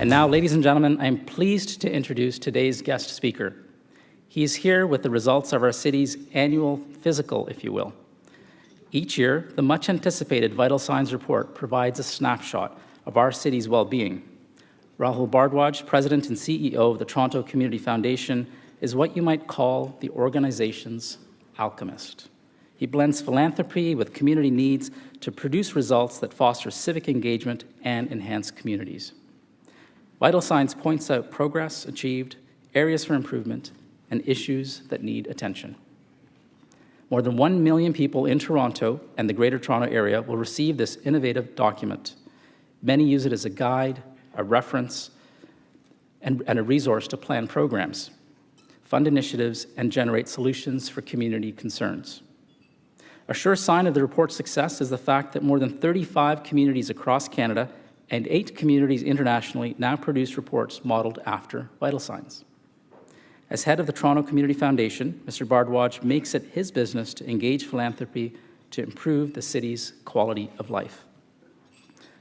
And now, ladies and gentlemen, I am pleased to introduce today's guest speaker. He is here with the results of our city's annual physical, if you will. Each year, the much-anticipated Vital Signs report provides a snapshot of our city's well-being. Rahul Bhardwaj, President and CEO of the Toronto Community Foundation, is what you might call the organization's alchemist. He blends philanthropy with community needs to produce results that foster civic engagement and enhance communities. Vital Signs points out progress achieved, areas for improvement, and issues that need attention. More than 1 million people in Toronto and the Greater Toronto Area will receive this innovative document. Many use it as a guide, a reference, and a resource to plan programs, fund initiatives, and generate solutions for community concerns. A sure sign of the report's success is the fact that more than 35 communities across Canada and 8 communities internationally now produce reports modeled after Vital Signs. As head of the Toronto Community Foundation, Mr. Bhardwaj makes it his business to engage philanthropy to improve the city's quality of life.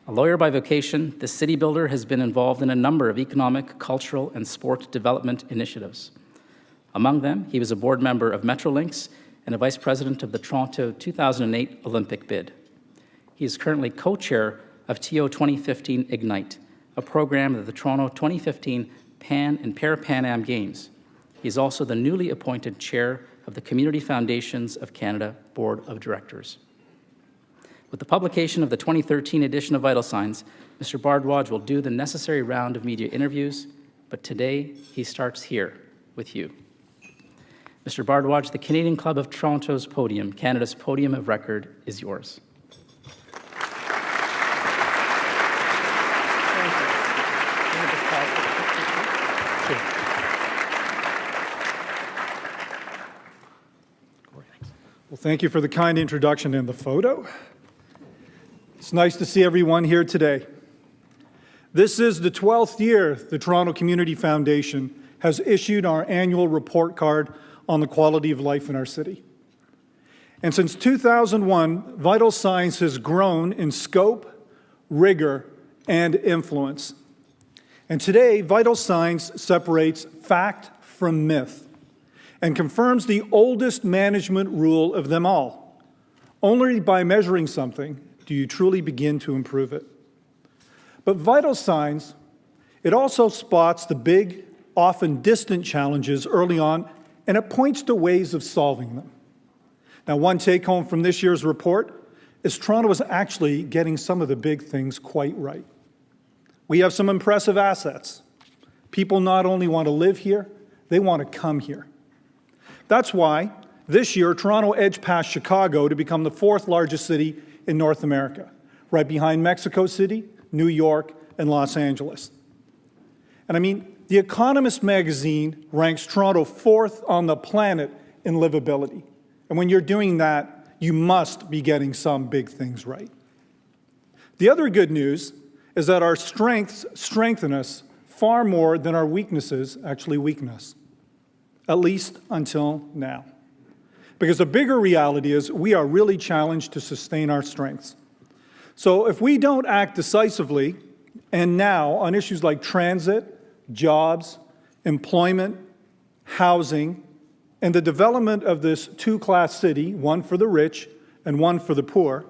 A lawyer by vocation, the city builder has been involved in a number of economic, cultural, and sport development initiatives. Among them, he was a board member of Metrolinx and a vice president of the Toronto 2008 Olympic bid. He is currently co-chair of TO 2015 Ignite, a program of the Toronto 2015 Pan and Para-Pan Am Games. He is also the newly appointed chair of the Community Foundations of Canada Board of Directors. With the publication of the 2013 edition of Vital Signs, Mr. Bhardwaj will do the necessary round of media interviews, but today he starts here with you. Mr. Bhardwaj, the Canadian Club of Toronto's podium, Canada's podium of record, is yours. Well, thank you for the kind introduction and the photo. It's nice to see everyone here today. This is the 12th year the Toronto Community Foundation has issued our annual report card on the quality of life in our city. And since 2001, Vital Signs has grown in scope, rigor, and influence. And today, Vital Signs separates fact from myth and confirms the oldest management rule of them all. Only by measuring something do you truly begin to improve it. But Vital Signs, it also spots the big, often distant challenges early on, and it points to ways of solving them. Now, one take-home from this year's report is Toronto is actually getting some of the big things quite right. We have some impressive assets. People not only want to live here, they want to come here. That's why this year, Toronto edged past Chicago to become the 4th largest city in North America, right behind Mexico City, New York, and Los Angeles. And I mean, The Economist magazine ranks Toronto 4th on the planet in livability. And when you're doing that, you must be getting some big things right. The other good news is that our strengths strengthen us far more than our weaknesses actually weaken us, at least until now. Because the bigger reality is we are really challenged to sustain our strengths. So if we don't act decisively and now on issues like transit, jobs, employment, housing, and the development of this two-class city, one for the rich and one for the poor,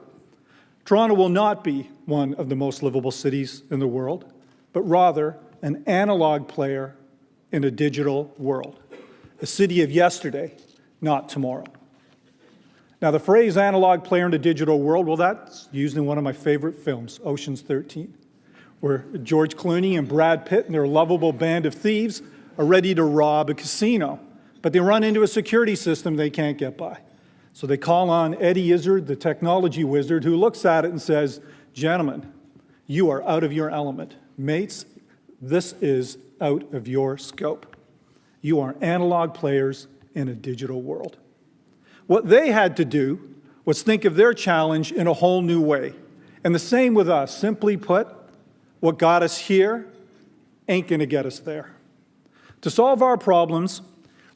Toronto will not be one of the most livable cities in the world, but rather an analog player in a digital world, a city of yesterday, not tomorrow. Now, the phrase analog player in a digital world, well, that's used in one of my favorite films, Ocean's 13, where George Clooney and Brad Pitt and their lovable band of thieves are ready to rob a casino, but they run into a security system they can't get by. So they call on Eddie Izzard, the technology wizard, who looks at it and says, "Gentlemen, you are out of your element. Mates, this is out of your scope. You are analog players in a digital world." What they had to do was think of their challenge in a whole new way. And the same with us. Simply put, what got us here ain't going to get us there. To solve our problems,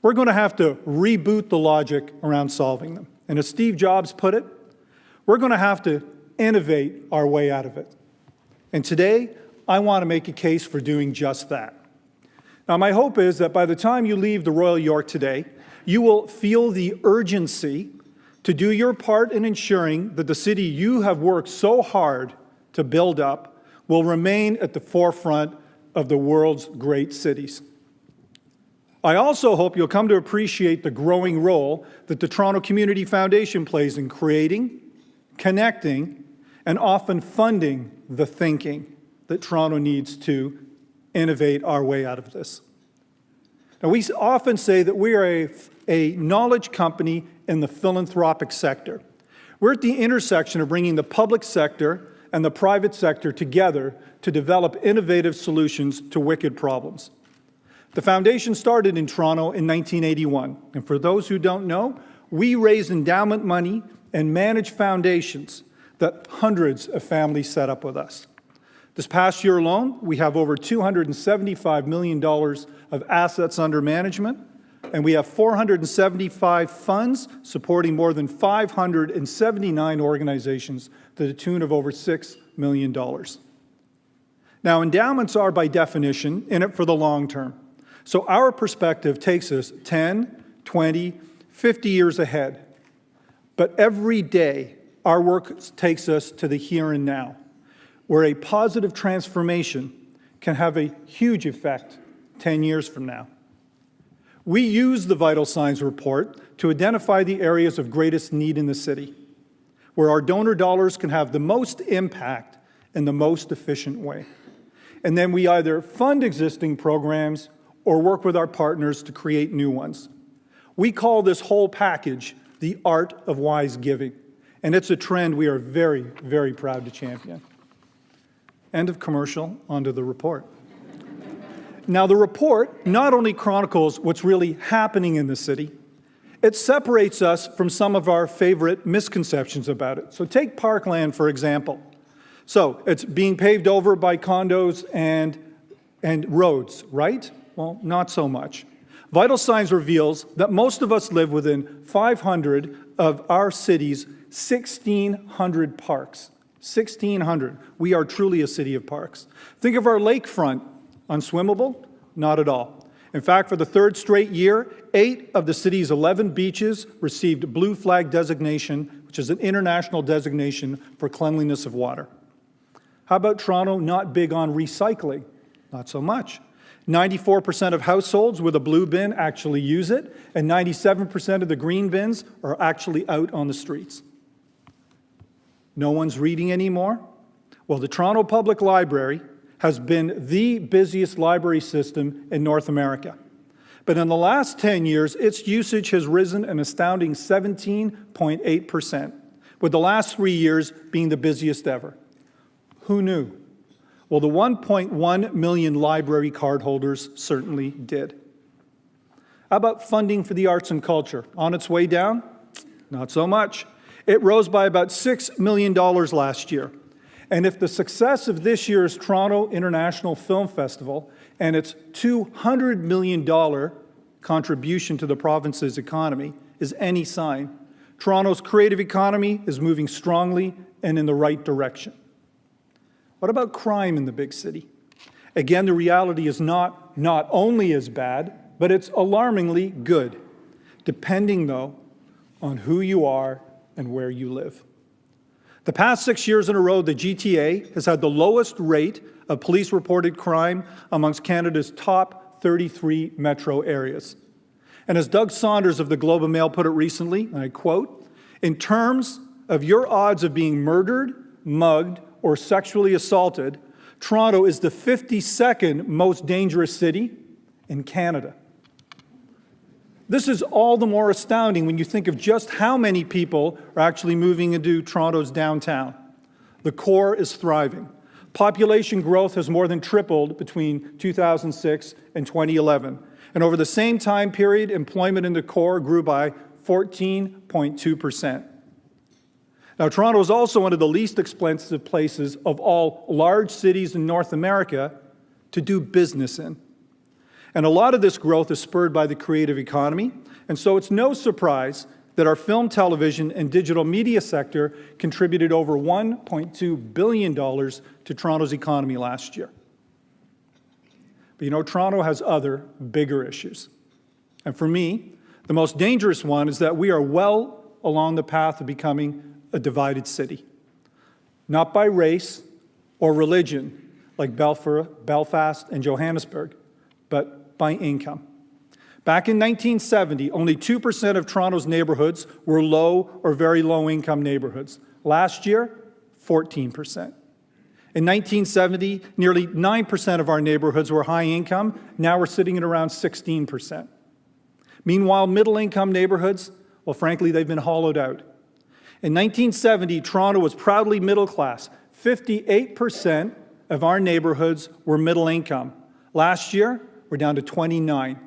we're going to have to reboot the logic around solving them. And as Steve Jobs put it, we're going to have to innovate our way out of it. And today, I want to make a case for doing just that. Now, my hope is that by the time you leave the Royal York today, you will feel the urgency to do your part in ensuring that the city you have worked so hard to build up will remain at the forefront of the world's great cities. I also hope you'll come to appreciate the growing role that the Toronto Community Foundation plays in creating, connecting, and often funding the thinking that Toronto needs to innovate our way out of this. Now, we often say that we are a knowledge company in the philanthropic sector. We're at the intersection of bringing the public sector and the private sector together to develop innovative solutions to wicked problems. The foundation started in Toronto in 1981, and for those who don't know, we raise endowment money and manage foundations that hundreds of families set up with us. This past year alone, we have over $275 million of assets under management, and we have 475 funds supporting more than 579 organizations to the tune of over $6 million. Now, endowments are, by definition, in it for the long term. So our perspective takes us 10, 20, 50 years ahead. But every day, our work takes us to the here and now, where a positive transformation can have a huge effect 10 years from now. We use the Vital Signs report to identify the areas of greatest need in the city, where our donor dollars can have the most impact in the most efficient way. And then we either fund existing programs or work with our partners to create new ones. We call this whole package the art of wise giving, and it's a trend we are very, very proud to champion. End of commercial, onto the report. Now, the report not only chronicles what's really happening in the city, it separates us from some of our favorite misconceptions about it. So take Parkland, for example. So it's being paved over by condos and roads, right? Well, not so much. Vital Signs reveals that most of us live within 500 of our city's 1,600 parks. 1,600. We are truly a city of parks. Think of our lakefront. Unswimmable? Not at all. In fact, for the third straight year, 8 of the city's 11 beaches received Blue Flag designation, which is an international designation for cleanliness of water. How about Toronto not big on recycling? Not so much. 94% of households with a blue bin actually use it, and 97% of the green bins are actually out on the streets. No one's reading anymore? Well, the Toronto Public Library has been the busiest library system in North America. But in the last 10 years, its usage has risen an astounding 17.8%, with the last 3 years being the busiest ever. Who knew? Well, the 1.1 million library cardholders certainly did. How about funding for the arts and culture? On its way down? Not so much. It rose by about $6 million last year. And if the success of this year's Toronto International Film Festival and its $200 million contribution to the province's economy is any sign, Toronto's creative economy is moving strongly and in the right direction. What about crime in the big city? Again, the reality is not only as bad, but it's alarmingly good, depending, though, on who you are and where you live. The past 6 years in a row, the GTA has had the lowest rate of police-reported crime amongst Canada's top 33 metro areas. And as Doug Saunders of the Globe and Mail put it recently, and I quote, "In terms of your odds of being murdered, mugged, or sexually assaulted, Toronto is the 52nd most dangerous city in Canada." This is all the more astounding when you think of just how many people are actually moving into Toronto's downtown. The core is thriving. Population growth has more than tripled between 2006 and 2011. And over the same time period, employment in the core grew by 14.2%. Now, Toronto is also one of the least expensive places of all large cities in North America to do business in. And a lot of this growth is spurred by the creative economy, and so it's no surprise that our film, television, and digital media sector contributed over $1.2 billion to Toronto's economy last year. But you know, Toronto has other bigger issues. And for me, the most dangerous one is that we are well along the path of becoming a divided city. Not by race or religion, like Belfast and Johannesburg, but by income. Back in 1970, only 2% of Toronto's neighborhoods were low or very low-income neighborhoods. Last year, 14%. In 1970, nearly 9% of our neighborhoods were high income. Now we're sitting at around 16%. Meanwhile, middle-income neighborhoods, well, frankly, they've been hollowed out. In 1970, Toronto was proudly middle class. 58% of our neighborhoods were middle income. Last year, we're down to 29%.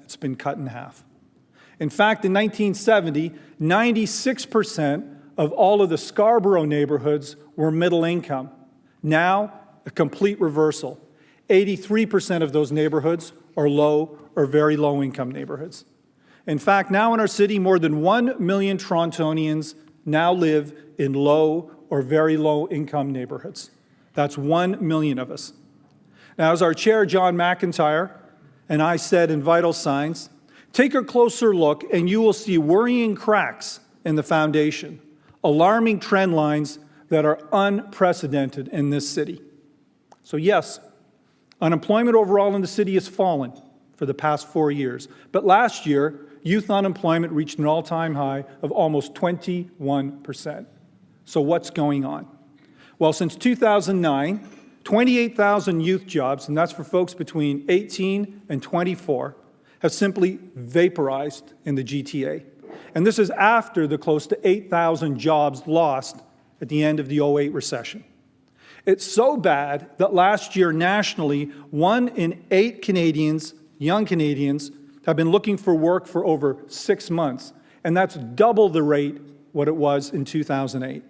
It's been cut in half. In fact, in 1970, 96% of all of the Scarborough neighborhoods were middle income. Now, a complete reversal. 83% of those neighborhoods are low or very low income neighborhoods. In fact, now in our city, more than 1 million Torontonians now live in low or very low income neighborhoods. That's 1 million of us. Now, as our chair, John McIntyre, and I said in Vital Signs, take a closer look and you will see worrying cracks in the foundation, alarming trend lines that are unprecedented in this city. So yes, unemployment overall in the city has fallen for the past 4 years. But last year, youth unemployment reached an all-time high of almost 21%. So what's going on? Well, since 2009, 28,000 youth jobs, and that's for folks between 18 and 24, have simply vaporized in the GTA. And this is after the close to 8,000 jobs lost at the end of the 2008 recession. It's so bad that last year nationally, 1 in 8 Canadians, young Canadians, have been looking for work for over 6 months. And that's double the rate what it was in 2008.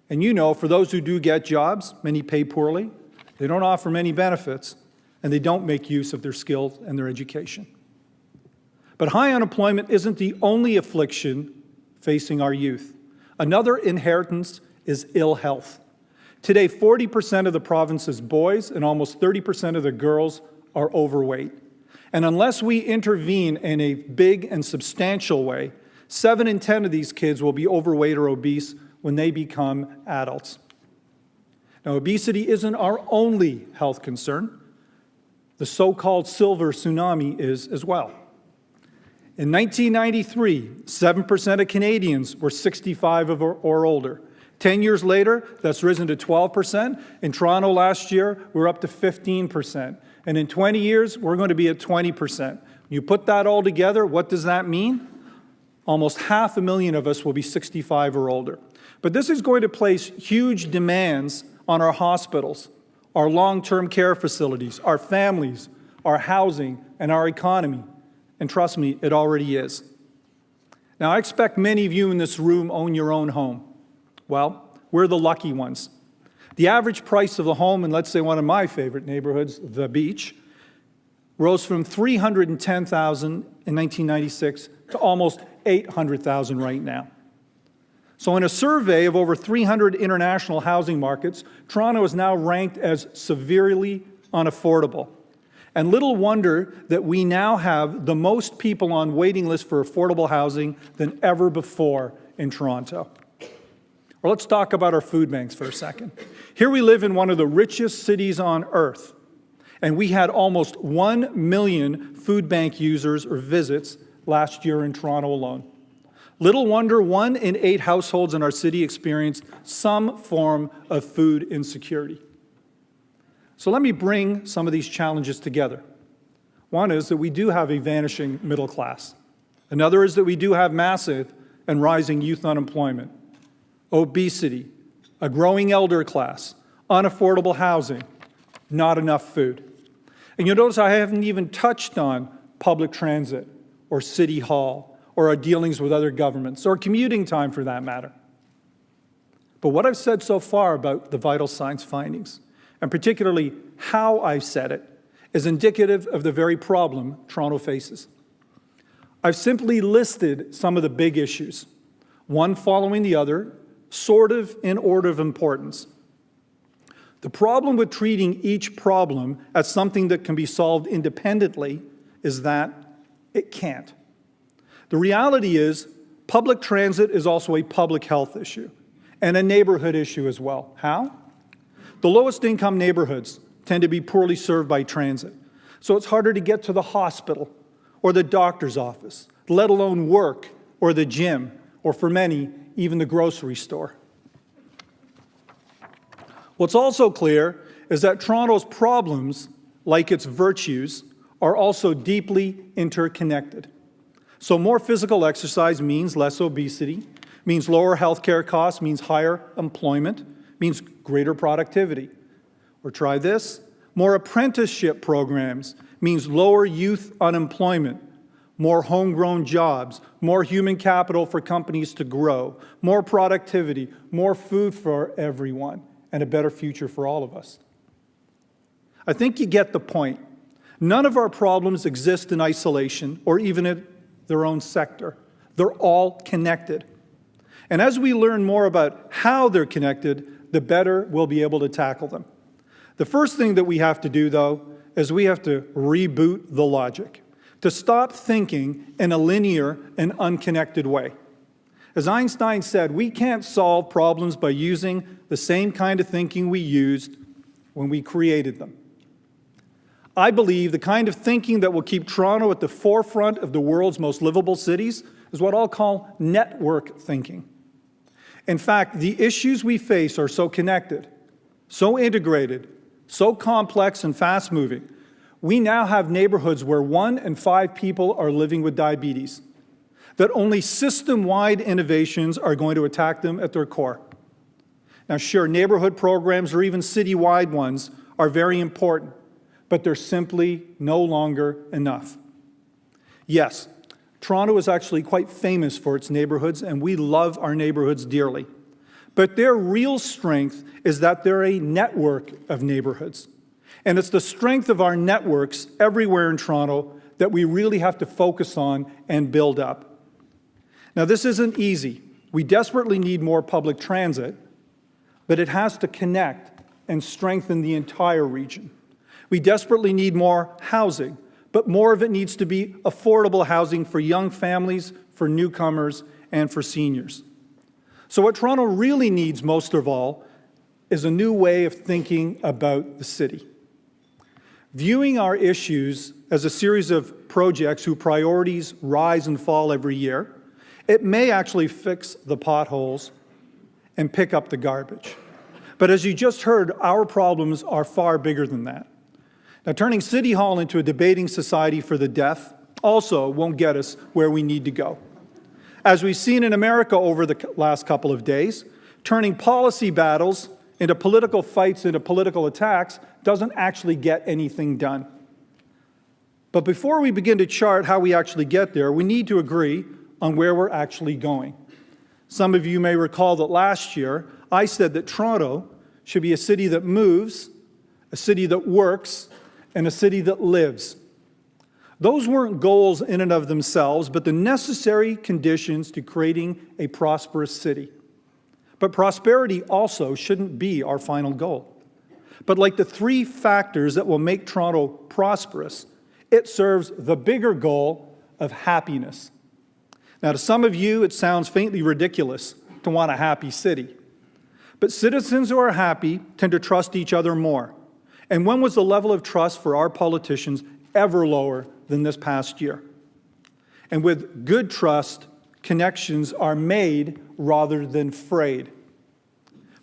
And you know, for those who do get jobs, many pay poorly, they don't offer many benefits, and they don't make use of their skills and their education. But high unemployment isn't the only affliction facing our youth. Another inheritance is ill health. Today, 40% of the province's boys and almost 30% of the girls are overweight. And unless we intervene in a big and substantial way, 7 in 10 of these kids will be overweight or obese when they become adults. Now, obesity isn't our only health concern. The so-called silver tsunami is as well. In 1993, 7% of Canadians were 65 or older. 10 years later, that's risen to 12%. In Toronto last year, we're up to 15%. And in 20 years, we're going to be at 20%. You put that all together, what does that mean? Almost 500,000 of us will be 65 or older. But this is going to place huge demands on our hospitals, our long-term care facilities, our families, our housing, and our economy. And trust me, it already is. Now, I expect many of you in this room own your own home. Well, we're the lucky ones. The average price of the home in, let's say, one of my favorite neighborhoods, The Beach, rose from $310,000 in 1996 to almost $800,000 right now. So in a survey of over 300 international housing markets, Toronto is now ranked as severely unaffordable. And little wonder that we now have the most people on waiting lists for affordable housing than ever before in Toronto. Well, let's talk about our food banks for a second. Here we live in one of the richest cities on earth, and we had almost 1 million food bank users or visits last year in Toronto alone. Little wonder 1 in 8 households in our city experienced some form of food insecurity. So let me bring some of these challenges together. One is that we do have a vanishing middle class. Another is that we do have massive and rising youth unemployment, obesity, a growing elder class, unaffordable housing, not enough food. And you'll notice I haven't even touched on public transit or city hall or our dealings with other governments or commuting time for that matter. But what I've said so far about the vital signs findings, and particularly how I've said it, is indicative of the very problem Toronto faces. I've simply listed some of the big issues, one following the other, sort of in order of importance. The problem with treating each problem as something that can be solved independently is that it can't. The reality is, public transit is also a public health issue and a neighborhood issue as well. How? The lowest income neighborhoods tend to be poorly served by transit, so it's harder to get to the hospital or the doctor's office, let alone work or the gym, or for many, even the grocery store. What's also clear is that Toronto's problems, like its virtues, are also deeply interconnected. So more physical exercise means less obesity, means lower healthcare costs, means higher employment, means greater productivity. Or try this, more apprenticeship programs means lower youth unemployment, more homegrown jobs, more human capital for companies to grow, more productivity, more food for everyone, and a better future for all of us. I think you get the point. None of our problems exist in isolation or even in their own sector. They're all connected. And as we learn more about how they're connected, the better we'll be able to tackle them. The first thing that we have to do, though, is we have to reboot the logic, to stop thinking in a linear and unconnected way. As Einstein said, we can't solve problems by using the same kind of thinking we used when we created them. I believe the kind of thinking that will keep Toronto at the forefront of the world's most livable cities is what I'll call network thinking. In fact, the issues we face are so connected, so integrated, so complex and fast-moving. We now have neighborhoods where 1 in 5 people are living with diabetes, that only system-wide innovations are going to attack them at their core. Now, sure, neighborhood programs or even city-wide ones are very important, but they're simply no longer enough. Yes, Toronto is actually quite famous for its neighborhoods, and we love our neighborhoods dearly. But their real strength is that they're a network of neighborhoods. And it's the strength of our networks everywhere in Toronto that we really have to focus on and build up. Now, this isn't easy. We desperately need more public transit, but it has to connect and strengthen the entire region. We desperately need more housing, but more of it needs to be affordable housing for young families, for newcomers, and for seniors. So what Toronto really needs most of all is a new way of thinking about the city. Viewing our issues as a series of projects whose priorities rise and fall every year, it may actually fix the potholes and pick up the garbage. But as you just heard, our problems are far bigger than that. Now, turning City Hall into a debating society for the deaf also won't get us where we need to go. As we've seen in America over the last couple of days, turning policy battles into political fights, into political attacks, doesn't actually get anything done. But before we begin to chart how we actually get there, we need to agree on where we're actually going. Some of you may recall that last year, I said that Toronto should be a city that moves, a city that works, and a city that lives. Those weren't goals in and of themselves, but the necessary conditions to creating a prosperous city. But prosperity also shouldn't be our final goal. But like the 3 factors that will make Toronto prosperous, it serves the bigger goal of happiness. Now, to some of you, it sounds faintly ridiculous to want a happy city. But citizens who are happy tend to trust each other more. And when was the level of trust for our politicians ever lower than this past year? And with good trust, connections are made rather than frayed.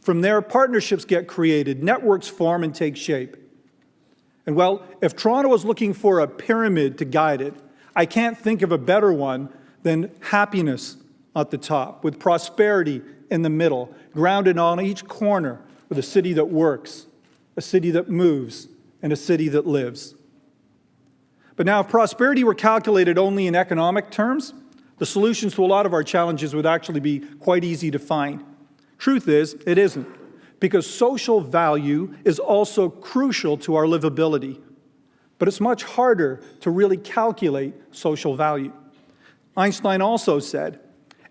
From there, partnerships get created, networks form and take shape. And well, if Toronto is looking for a pyramid to guide it, I can't think of a better one than happiness at the top, with prosperity in the middle, grounded on each corner with a city that works, a city that moves, and a city that lives. But now, if prosperity were calculated only in economic terms, the solutions to a lot of our challenges would actually be quite easy to find. Truth is, it isn't, because social value is also crucial to our livability. But it's much harder to really calculate social value. Einstein also said,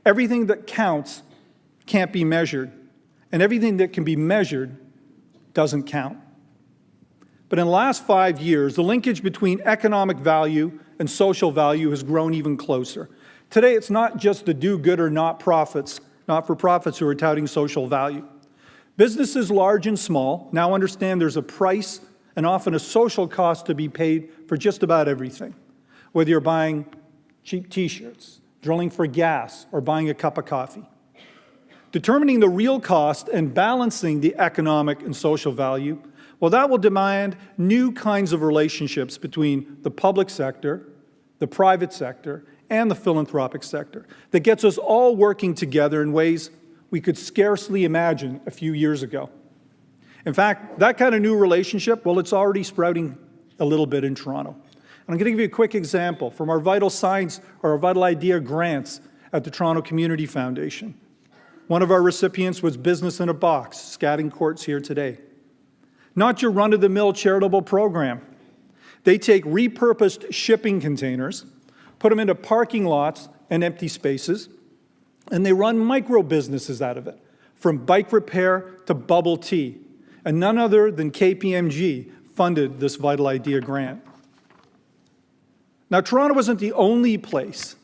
everything that counts can't be measured, and everything that can be measured doesn't count. But in the last 5 years, the linkage between economic value and social value has grown even closer. Today, it's not just the do-good or not-for-profits who are touting social value. Businesses large and small now understand there's a price and often a social cost to be paid for just about everything, whether you're buying cheap T-shirts, drilling for gas, or buying a cup of coffee. Determining the real cost and balancing the economic and social value, well, that will demand new kinds of relationships between the public sector, the private sector, and the philanthropic sector that gets us all working together in ways we could scarcely imagine a few years ago. In fact, that kind of new relationship, well, it's already sprouting a little bit in Toronto. And I'm going to give you a quick example from our Vital Science or our Vital Idea grants at the Toronto Community Foundation. One of our recipients was Business in a Box, scatting courts here today. Not your run-of-the-mill charitable program. They take repurposed shipping containers, put them into parking lots and empty spaces, and they run micro-businesses out of it, from bike repair to bubble tea. And none other than KPMG funded this Vital Idea grant. Now, Toronto isn't the only place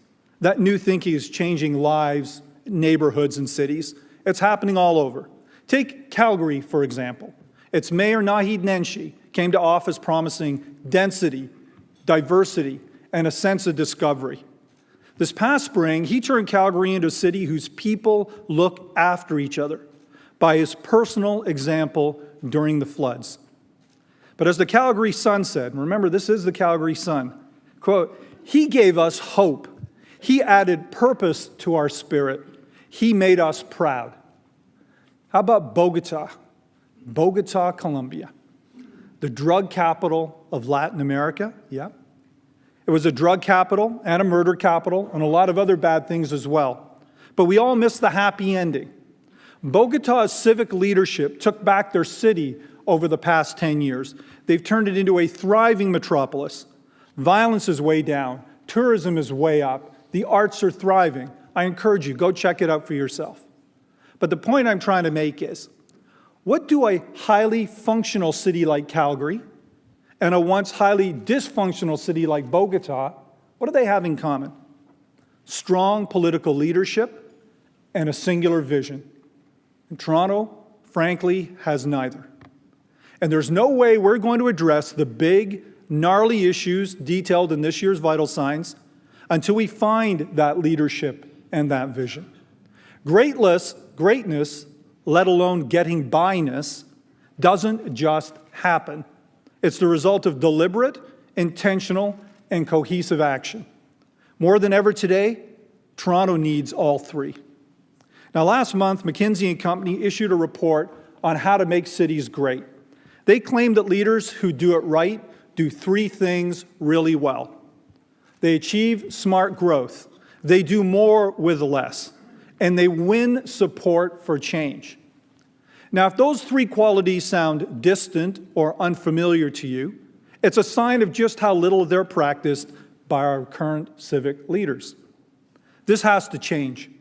that new thinking is changing lives, neighborhoods, and cities. It's happening all over. Take Calgary, for example. Its mayor, Naheed Nenshi, came to office promising density, diversity, and a sense of discovery. This past spring, he turned Calgary into a city whose people look after each other by his personal example during the floods. But as the Calgary Sun said, and remember, this is the Calgary Sun, quote, he gave us hope. He added purpose to our spirit. He made us proud. How about Bogota? Bogota, Colombia, the drug capital of Latin America, yeah. It was a drug capital and a murder capital and a lot of other bad things as well. But we all miss the happy ending. Bogota's civic leadership took back their city over the past 10 years. They've turned it into a thriving metropolis. Violence is way down. Tourism is way up. The arts are thriving. I encourage you, go check it out for yourself. But the point I'm trying to make is, what do a highly functional city like Calgary and a once highly dysfunctional city like Bogota, what do they have in common? Strong political leadership and a singular vision. And Toronto, frankly, has neither. And there's no way we're going to address the big, gnarly issues detailed in this year's Vital Signs until we find that leadership and that vision. Greatness, let alone getting byness, doesn't just happen. It's the result of deliberate, intentional, and cohesive action. More than ever today, Toronto needs all three. Now, last month, McKinsey & Company issued a report on how to make cities great. They claim that leaders who do it right do three things really well. They achieve smart growth, they do more with less, and they win support for change. Now, if those three qualities sound distant or unfamiliar to you, it's a sign of just how little they're practiced by our current civic leaders. This has to change.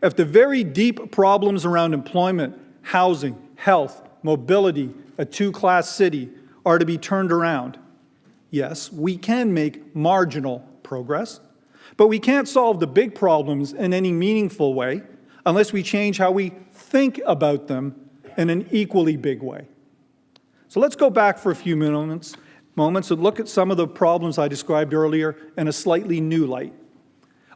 If the very deep problems around employment, housing, health, mobility, a two-class city are to be turned around, yes, we can make marginal progress, but we can't solve the big problems in any meaningful way unless we change how we think about them in an equally big way. So let's go back for a few moments and look at some of the problems I described earlier in a slightly new light.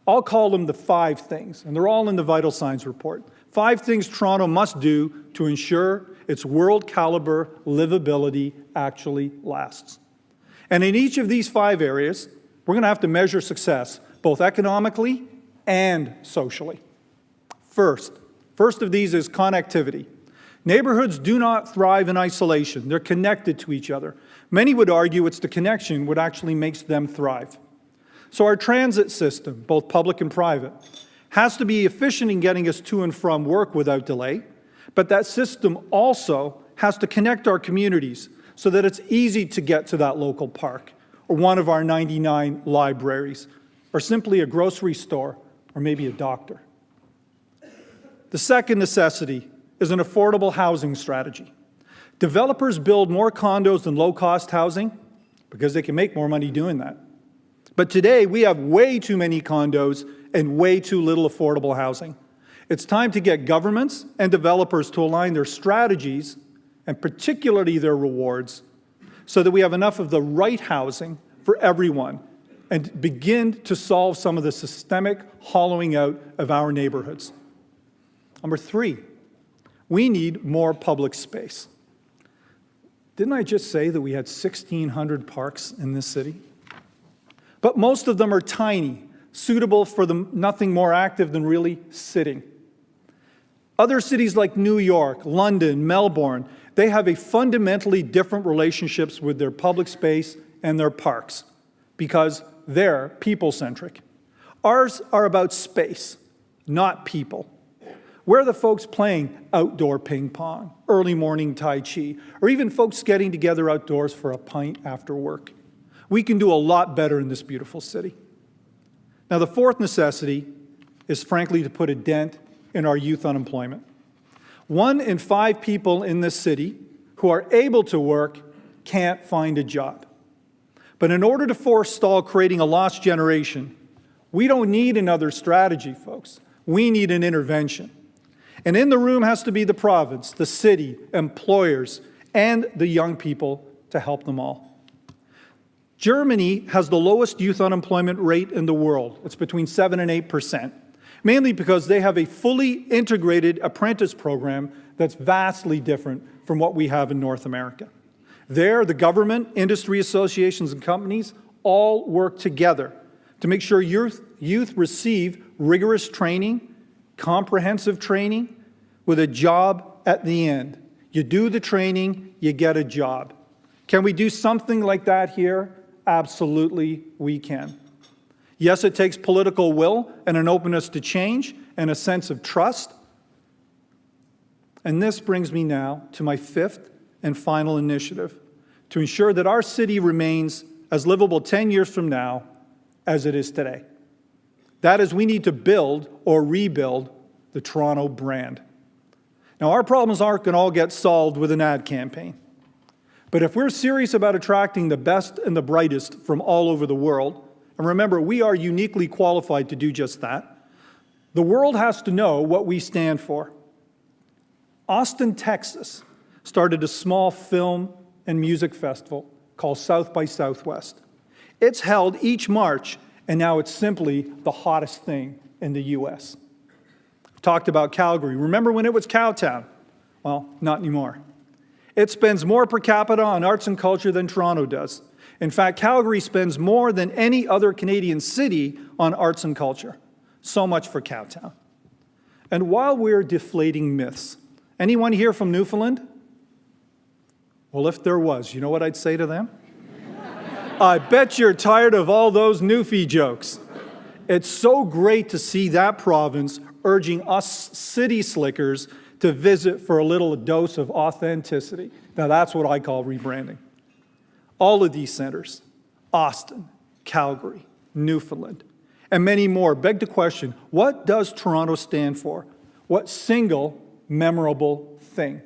I'll call them the 5 things, and they're all in the Vital Signs report. 5 things Toronto must do to ensure its world-caliber livability actually lasts. And in each of these 5 areas, we're going to have to measure success, both economically and socially. First of these is connectivity. Neighborhoods do not thrive in isolation. They're connected to each other. Many would argue it's the connection what actually makes them thrive. So our transit system, both public and private, has to be efficient in getting us to and from work without delay, but that system also has to connect our communities so that it's easy to get to that local park or one of our 99 libraries or simply a grocery store, or maybe a doctor. The second necessity is an affordable housing strategy. Developers build more condos than low-cost housing because they can make more money doing that. But today, we have way too many condos and way too little affordable housing. It's time to get governments and developers to align their strategies, and particularly their rewards, so that we have enough of the right housing for everyone and begin to solve some of the systemic hollowing out of our neighborhoods. Number three, we need more public space. Didn't I just say that we had 1,600 parks in this city? But most of them are tiny, suitable for nothing more active than really sitting. Other cities like New York, London, Melbourne, they have a fundamentally different relationships with their public space and their parks because they're people-centric. Ours are about space, not people. Where are the folks playing outdoor ping pong, early morning Tai Chi, or even folks getting together outdoors for a pint after work? We can do a lot better in this beautiful city. Now, the fourth necessity is, frankly, to put a dent in our youth unemployment. 1 in 5 people in this city who are able to work can't find a job. But in order to forestall creating a lost generation, we don't need another strategy, folks. We need an intervention. And in the room has to be the province, the city, employers, and the young people to help them all. Germany has the lowest youth unemployment rate in the world. It's between 7 and 8%, mainly because they have a fully integrated apprentice program that's vastly different from what we have in North America. There, the government, industry associations, and companies all work together to make sure youth receive rigorous training, comprehensive training, with a job at the end. You do the training, you get a job. Can we do something like that here? Absolutely, we can. Yes, it takes political will and an openness to change and a sense of trust. And this brings me now to my fifth and final initiative, to ensure that our city remains as livable 10 years from now as it is today. That is, we need to build or rebuild the Toronto brand. Now, our problems aren't going to all get solved with an ad campaign. But if we're serious about attracting the best and the brightest from all over the world, and remember, we are uniquely qualified to do just that, the world has to know what we stand for. Austin, Texas, started a small film and music festival called South by Southwest. It's held each March, and now it's simply the hottest thing in the U.S. I've talked about Calgary. Remember when it was Cowtown? Well, not anymore. It spends more per capita on arts and culture than Toronto does. In fact, Calgary spends more than any other Canadian city on arts and culture. So much for Cowtown. And while we're deflating myths, anyone here from Newfoundland? Well, if there was, you know what I'd say to them? I bet you're tired of all those Newfie jokes. It's so great to see that province urging us city slickers to visit for a little dose of authenticity. Now that's what I call rebranding. All of these centers, Austin, Calgary, Newfoundland, and many more, beg the question, what does Toronto stand for? What single memorable thing?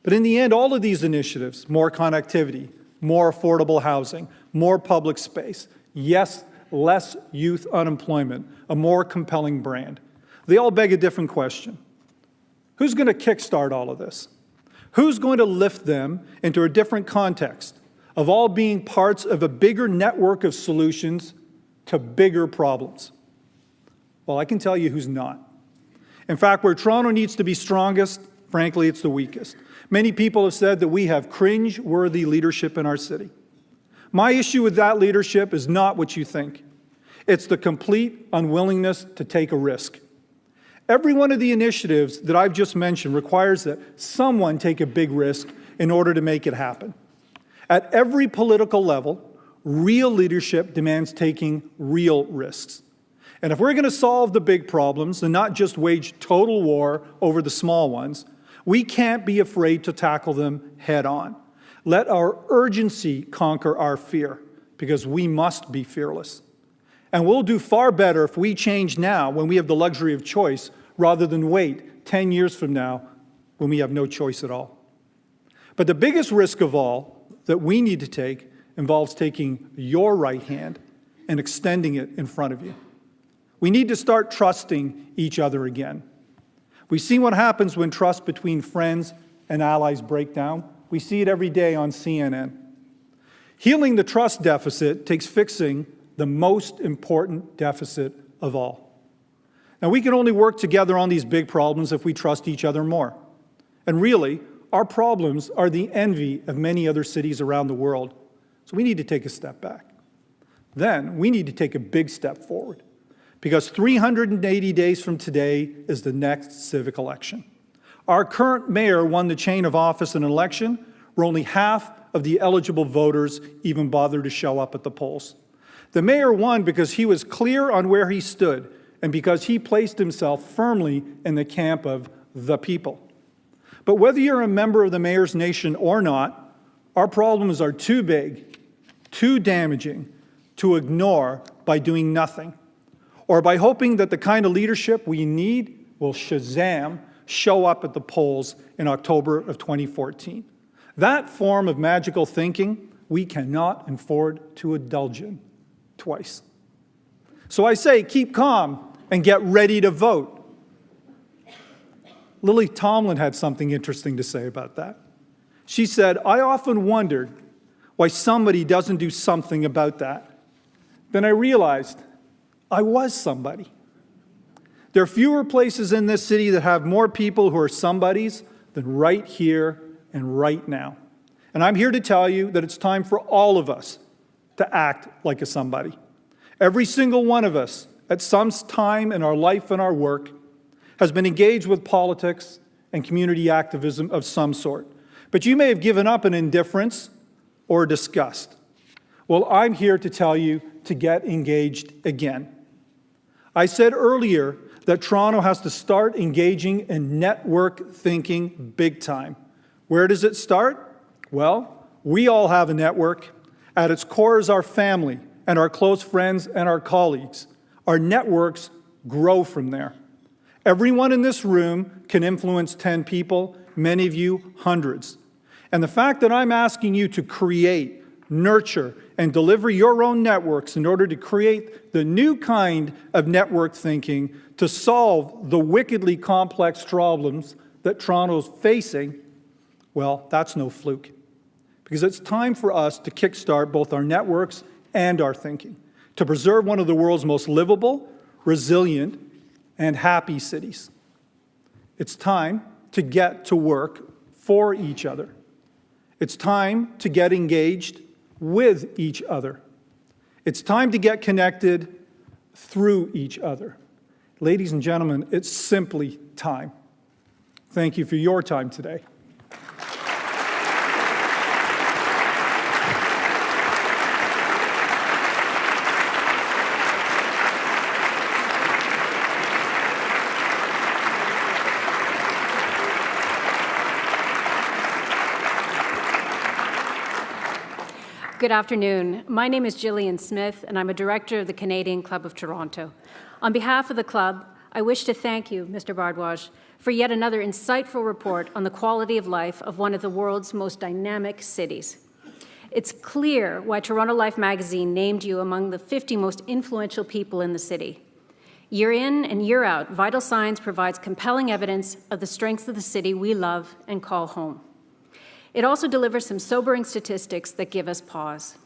But in the end, all of these initiatives, more connectivity, more affordable housing, more public space, yes, less youth unemployment, a more compelling brand, they all beg a different question. Who's going to kickstart all of this? Who's going to lift them into a different context of all being parts of a bigger network of solutions to bigger problems? Well, I can tell you who's not. In fact, where Toronto needs to be strongest, frankly, it's the weakest. Many people have said that we have cringe-worthy leadership in our city. My issue with that leadership is not what you think. It's the complete unwillingness to take a risk. Every one of the initiatives that I've just mentioned requires that someone take a big risk in order to make it happen. At every political level, real leadership demands taking real risks. And if we're going to solve the big problems and not just wage total war over the small ones, we can't be afraid to tackle them head on. Let our urgency conquer our fear, because we must be fearless. And we'll do far better if we change now when we have the luxury of choice rather than wait 10 years from now when we have no choice at all. But the biggest risk of all that we need to take involves taking your right hand and extending it in front of you. We need to start trusting each other again. We see what happens when trust between friends and allies break down. We see it every day on CNN. Healing the trust deficit takes fixing the most important deficit of all. Now, we can only work together on these big problems if we trust each other more. And really, our problems are the envy of many other cities around the world. So we need to take a step back. Then we need to take a big step forward, because 380 days from today is the next civic election. Our current mayor won the chain of office in an election where only half of the eligible voters even bothered to show up at the polls. The mayor won because he was clear on where he stood and because he placed himself firmly in the camp of the people. But whether you're a member of the mayor's nation or not, our problems are too big, too damaging to ignore by doing nothing, or by hoping that the kind of leadership we need will show up at the polls in October of 2014. That form of magical thinking we cannot afford to indulge in twice. So I say, keep calm and get ready to vote. Lily Tomlin had something interesting to say about that. She said, I often wondered why somebody doesn't do something about that. Then I realized I was somebody. There are fewer places in this city that have more people who are somebodies than right here and right now. And I'm here to tell you that it's time for all of us to act like a somebody. Every single one of us, at some time in our life and our work, has been engaged with politics and community activism of some sort. But you may have given up in indifference or disgust. Well, I'm here to tell you to get engaged again. I said earlier that Toronto has to start engaging in network thinking big time. Where does it start? Well, we all have a network. At its core is our family and our close friends and our colleagues. Our networks grow from there. Everyone in this room can influence 10 people, many of you hundreds. And the fact that I'm asking you to create, nurture, and deliver your own networks in order to create the new kind of network thinking to solve the wickedly complex problems that Toronto's facing, well, that's no fluke. Because it's time for us to kickstart both our networks and our thinking, to preserve one of the world's most livable, resilient, and happy cities. It's time to get to work for each other. It's time to get engaged with each other. It's time to get connected through each other. Ladies and gentlemen, it's simply time. Thank you for your time today. Good afternoon. My name is Gillian Smith, and I'm a director of the Canadian Club of Toronto. On behalf of the club, I wish to thank you, Mr. Bhardwaj, for yet another insightful report on the quality of life of one of the world's most dynamic cities. It's clear why Toronto Life magazine named you among the 50 most influential people in the city. Year in and year out, Vital Signs provides compelling evidence of the strengths of the city we love and call home. It also delivers some sobering statistics that give us pause.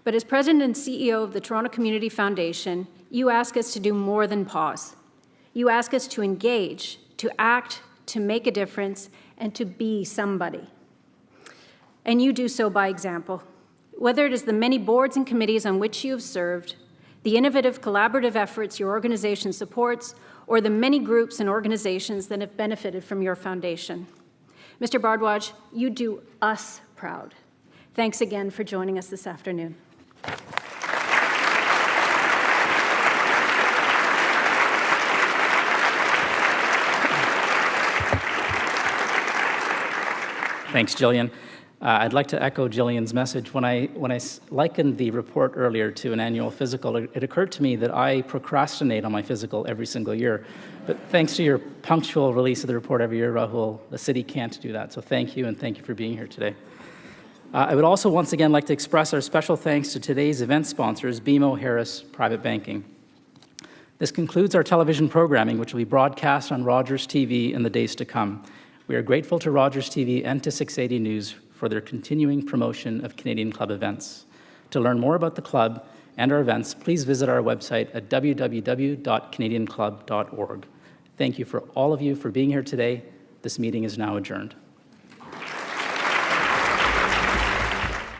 But as President and CEO of the Toronto Community Foundation, you ask us to do more than pause. You ask us to engage, to act, to make a difference, and to be somebody. And you do so by example. Whether it is the many boards and committees on which you have served, the innovative collaborative efforts your organization supports, or the many groups and organizations that have benefited from your foundation. Mr. Bhardwaj, you do us proud. Thanks again for joining us this afternoon. Thanks, Gillian. I'd like to echo Jillian's message. When I likened the report earlier to an annual physical, it occurred to me that I procrastinate on my physical every single year. But thanks to your punctual release of the report every year, Rahul, the city can't do that. So thank you, and thank you for being here today. I would also once again like to express our special thanks to today's event sponsors, BMO Harris Private Banking. This concludes our television programming, which will be broadcast on Rogers TV in the days to come. We are grateful to Rogers TV and to 680 News for their continuing promotion of Canadian Club events. To learn more about the club and our events, please visit our website at www.canadianclub.org. Thank you for all of you for being here today. This meeting is now adjourned.